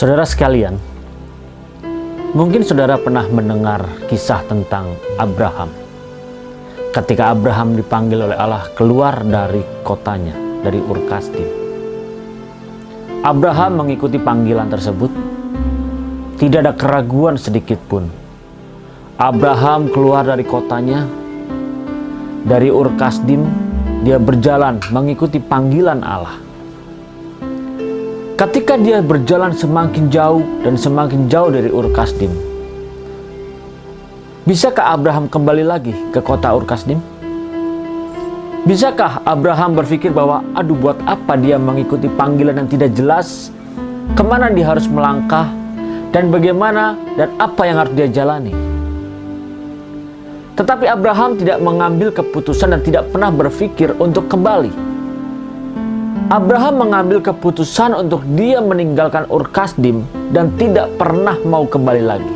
Saudara sekalian, mungkin saudara pernah mendengar kisah tentang Abraham. Ketika Abraham dipanggil oleh Allah keluar dari kotanya, dari Ur Kasdim. Abraham mengikuti panggilan tersebut. Tidak ada keraguan sedikit pun. Abraham keluar dari kotanya, dari Ur Kasdim. Dia berjalan mengikuti panggilan Allah. Ketika dia berjalan semakin jauh dan semakin jauh dari Ur Kasdim, bisakah Abraham kembali lagi ke kota Ur Kasdim? Bisakah Abraham berpikir bahwa buat apa dia mengikuti panggilan yang tidak jelas, kemana dia harus melangkah, dan bagaimana dan apa yang harus dia jalani? Tetapi Abraham tidak mengambil keputusan dan tidak pernah berpikir untuk kembali. Abraham mengambil keputusan untuk dia meninggalkan Ur Kasdim dan tidak pernah mau kembali lagi.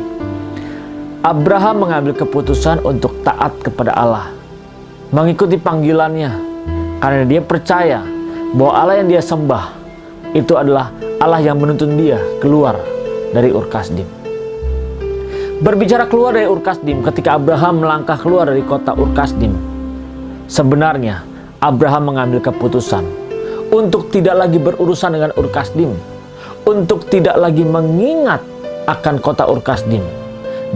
Abraham mengambil keputusan untuk taat kepada Allah, mengikuti panggilannya, karena dia percaya bahwa Allah yang dia sembah itu adalah Allah yang menuntun dia keluar dari Ur Kasdim. Berbicara keluar dari Ur Kasdim, ketika Abraham melangkah keluar dari kota Ur Kasdim, sebenarnya Abraham mengambil keputusan untuk tidak lagi berurusan dengan Ur Kasdim, untuk tidak lagi mengingat akan kota Ur Kasdim.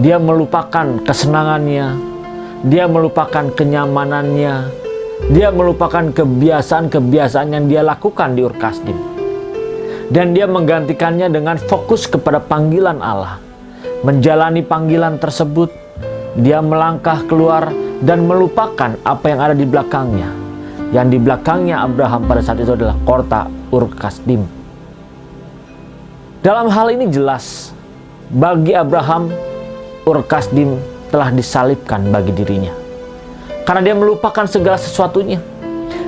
Dia melupakan kesenangannya, dia melupakan kenyamanannya, dia melupakan kebiasaan-kebiasaan yang dia lakukan di Ur Kasdim. Dan dia menggantikannya dengan fokus kepada panggilan Allah. Menjalani panggilan tersebut, dia melangkah keluar dan melupakan apa yang ada di belakangnya. Yang di belakangnya Abraham pada saat itu adalah kota Ur Kasdim. Dalam hal ini jelas, bagi Abraham, Ur Kasdim telah disalibkan bagi dirinya. Karena dia melupakan segala sesuatunya.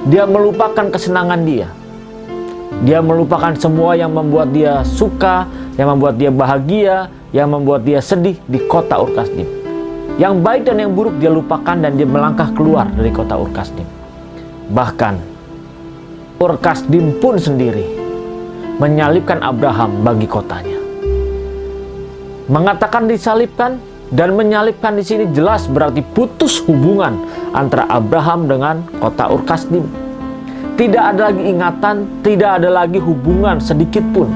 Dia melupakan kesenangan dia. Dia melupakan semua yang membuat dia suka, yang membuat dia bahagia, yang membuat dia sedih di kota Ur Kasdim. Yang baik dan yang buruk dia lupakan dan dia melangkah keluar dari kota Ur Kasdim. Bahkan Ur Kasdim pun sendiri menyalibkan Abraham bagi kotanya. Mengatakan disalibkan dan menyalibkan di sini jelas berarti putus hubungan antara Abraham dengan kota Ur Kasdim. Tidak ada lagi ingatan, tidak ada lagi hubungan sedikit pun.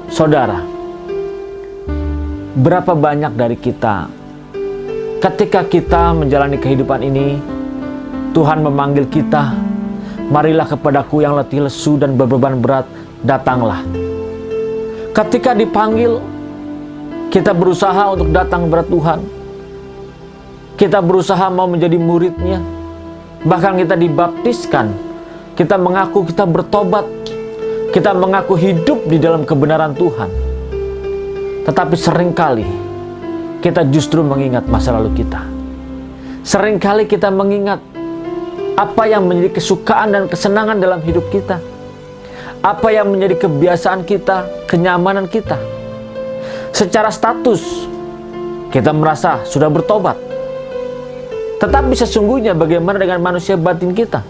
Saudara, berapa banyak dari kita ketika kita menjalani kehidupan ini, Tuhan memanggil kita, marilah kepadaku yang letih lesu dan berbeban berat, datanglah. Ketika dipanggil, kita berusaha untuk datang kepada Tuhan. Kita berusaha mau menjadi muridnya. Bahkan kita dibaptiskan. Kita mengaku kita bertobat. Kita mengaku hidup di dalam kebenaran Tuhan. Tetapi seringkali kita justru mengingat masa lalu kita. Seringkali kita mengingat apa yang menjadi kesukaan dan kesenangan dalam hidup kita. Apa yang menjadi kebiasaan kita, kenyamanan kita. Secara status, kita merasa sudah bertobat. Tetapi sesungguhnya bagaimana dengan manusia batin kita?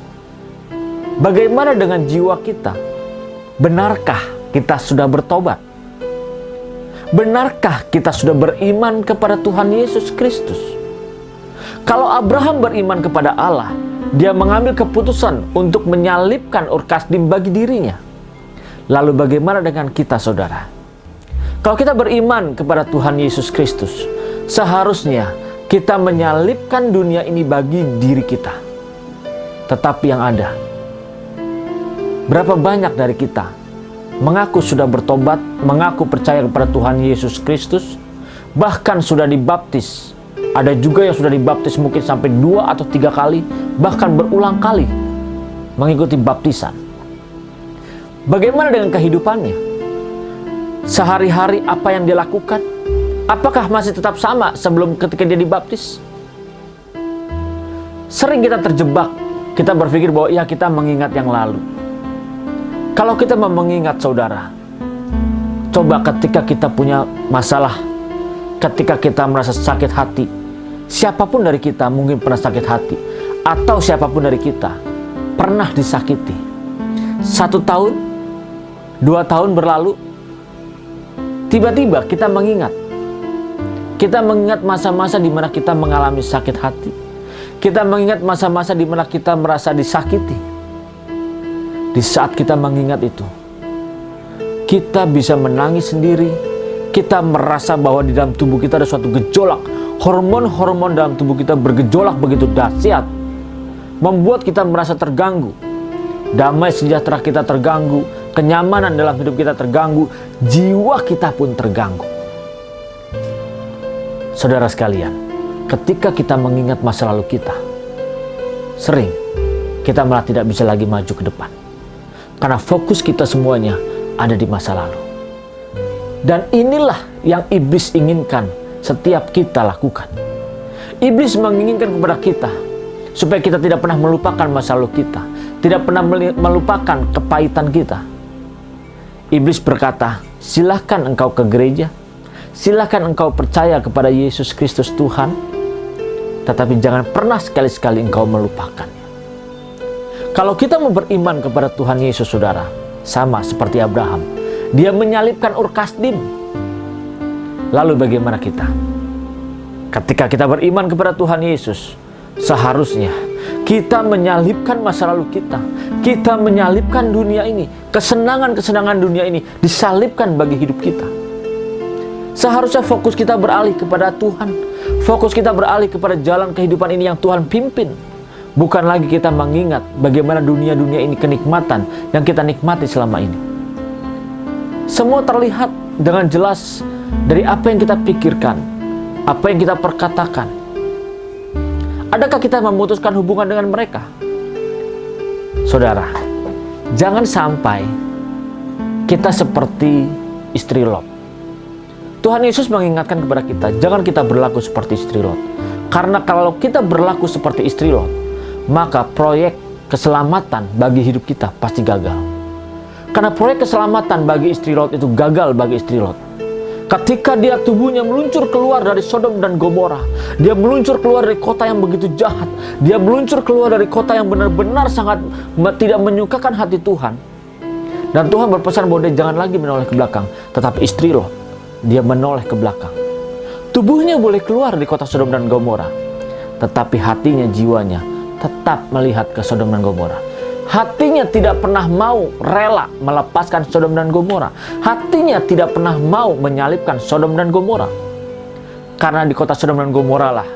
Bagaimana dengan jiwa kita? Benarkah kita sudah bertobat? Benarkah kita sudah beriman kepada Tuhan Yesus Kristus? Kalau Abraham beriman kepada Allah, dia mengambil keputusan untuk menyalibkan Ur Kasdim bagi dirinya. Lalu bagaimana dengan kita, saudara? Kalau kita beriman kepada Tuhan Yesus Kristus, seharusnya kita menyalibkan dunia ini bagi diri kita. Tetapi yang ada, berapa banyak dari kita mengaku sudah bertobat, mengaku percaya kepada Tuhan Yesus Kristus, bahkan sudah dibaptis. Ada juga yang sudah dibaptis mungkin sampai 2 atau 3 kali, bahkan berulang kali mengikuti baptisan. Bagaimana dengan kehidupannya? Sehari-hari apa yang dia lakukan? Apakah masih tetap sama sebelum ketika dia dibaptis? Sering kita terjebak, kita berpikir bahwa ya kita mengingat yang lalu. Kalau kita mau mengingat, saudara, coba ketika kita punya masalah, ketika kita merasa sakit hati, siapapun dari kita mungkin pernah sakit hati, atau siapapun dari kita pernah disakiti. 1 tahun, 2 tahun berlalu, tiba-tiba kita mengingat. Kita mengingat masa-masa di mana kita mengalami sakit hati. Kita mengingat masa-masa di mana kita merasa disakiti. Di saat kita mengingat itu, kita bisa menangis sendiri. Kita merasa bahwa di dalam tubuh kita ada suatu gejolak. Hormon-hormon dalam tubuh kita bergejolak begitu dahsyat, membuat kita merasa terganggu. Damai sejahtera kita terganggu, kenyamanan dalam hidup kita terganggu, jiwa kita pun terganggu. Saudara sekalian, ketika kita mengingat masa lalu kita, sering kita malah tidak bisa lagi maju ke depan. Karena fokus kita semuanya ada di masa lalu. Dan inilah yang iblis inginkan setiap kita lakukan. Iblis menginginkan kepada kita supaya kita tidak pernah melupakan masa lalu kita, tidak pernah melupakan kepahitan kita. Iblis berkata, silahkan engkau ke gereja, silahkan engkau percaya kepada Yesus Kristus Tuhan, tetapi jangan pernah sekali-sekali engkau melupakan. Kalau kita mau beriman kepada Tuhan Yesus, saudara, sama seperti Abraham, dia menyalibkan Ur Kasdim. Lalu bagaimana kita? Ketika kita beriman kepada Tuhan Yesus, seharusnya kita menyalibkan masa lalu kita. Kita menyalibkan dunia ini. Kesenangan-kesenangan dunia ini disalibkan bagi hidup kita. Seharusnya fokus kita beralih kepada Tuhan. Fokus kita beralih kepada jalan kehidupan ini yang Tuhan pimpin. Bukan lagi kita mengingat bagaimana dunia-dunia ini kenikmatan yang kita nikmati selama ini. Semua terlihat dengan jelas dari apa yang kita pikirkan, apa yang kita perkatakan. Adakah kita memutuskan hubungan dengan mereka? Saudara, jangan sampai kita seperti istri Lot. Tuhan Yesus mengingatkan kepada kita, jangan kita berlaku seperti istri Lot. Karena kalau kita berlaku seperti istri Lot, maka proyek keselamatan bagi hidup kita pasti gagal. Karena proyek keselamatan bagi istri Lot itu gagal bagi istri Lot. Ketika dia tubuhnya meluncur keluar dari Sodom dan Gomora, dia meluncur keluar dari kota yang begitu jahat, dia meluncur keluar dari kota yang benar-benar sangat tidak menyukakan hati Tuhan. Dan Tuhan berpesan bahwa dia jangan lagi menoleh ke belakang, tetapi istri Lot, dia menoleh ke belakang. Tubuhnya boleh keluar di kota Sodom dan Gomora, tetapi hatinya, jiwanya tetap melihat ke Sodom dan Gomora. Hatinya tidak pernah mau rela melepaskan Sodom dan Gomora. Hatinya tidak pernah mau menyalibkan Sodom dan Gomora. Karena di kota Sodom dan Gomora lah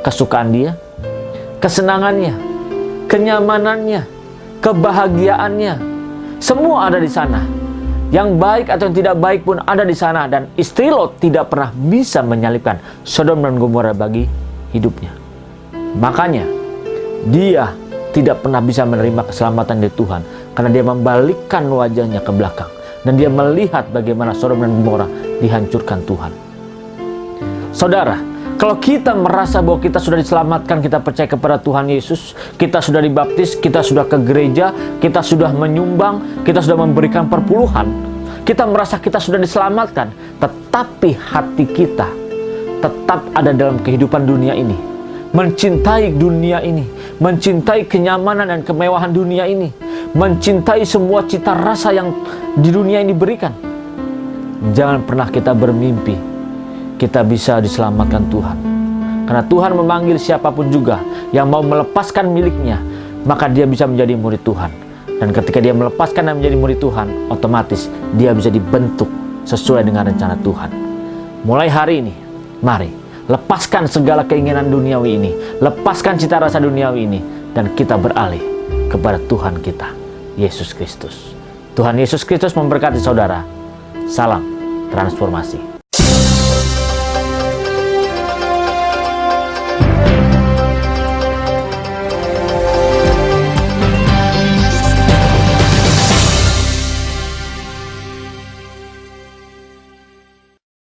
kesukaan dia, kesenangannya, kenyamanannya, kebahagiaannya, semua ada di sana. Yang baik atau yang tidak baik pun ada di sana. Dan istri Lot tidak pernah bisa menyalibkan Sodom dan Gomora bagi hidupnya. Makanya dia tidak pernah bisa menerima keselamatan dari Tuhan karena dia membalikkan wajahnya ke belakang dan dia melihat bagaimana Sodom dan Gomora dihancurkan Tuhan. Saudara, kalau kita merasa bahwa kita sudah diselamatkan, kita percaya kepada Tuhan Yesus, kita sudah dibaptis, kita sudah ke gereja, kita sudah menyumbang, kita sudah memberikan perpuluhan, kita merasa kita sudah diselamatkan, tetapi hati kita tetap ada dalam kehidupan dunia ini, mencintai dunia ini, mencintai kenyamanan dan kemewahan dunia ini, mencintai semua cita rasa yang di dunia ini berikan. Jangan pernah kita bermimpi kita bisa diselamatkan Tuhan. Karena Tuhan memanggil siapapun juga yang mau melepaskan miliknya, maka dia bisa menjadi murid Tuhan. Dan ketika dia melepaskan dan menjadi murid Tuhan, otomatis dia bisa dibentuk sesuai dengan rencana Tuhan. Mulai hari ini, mari lepaskan segala keinginan duniawi ini, lepaskan cita rasa duniawi ini, dan kita beralih kepada Tuhan kita, Yesus Kristus. Tuhan Yesus Kristus memberkati saudara. Salam transformasi.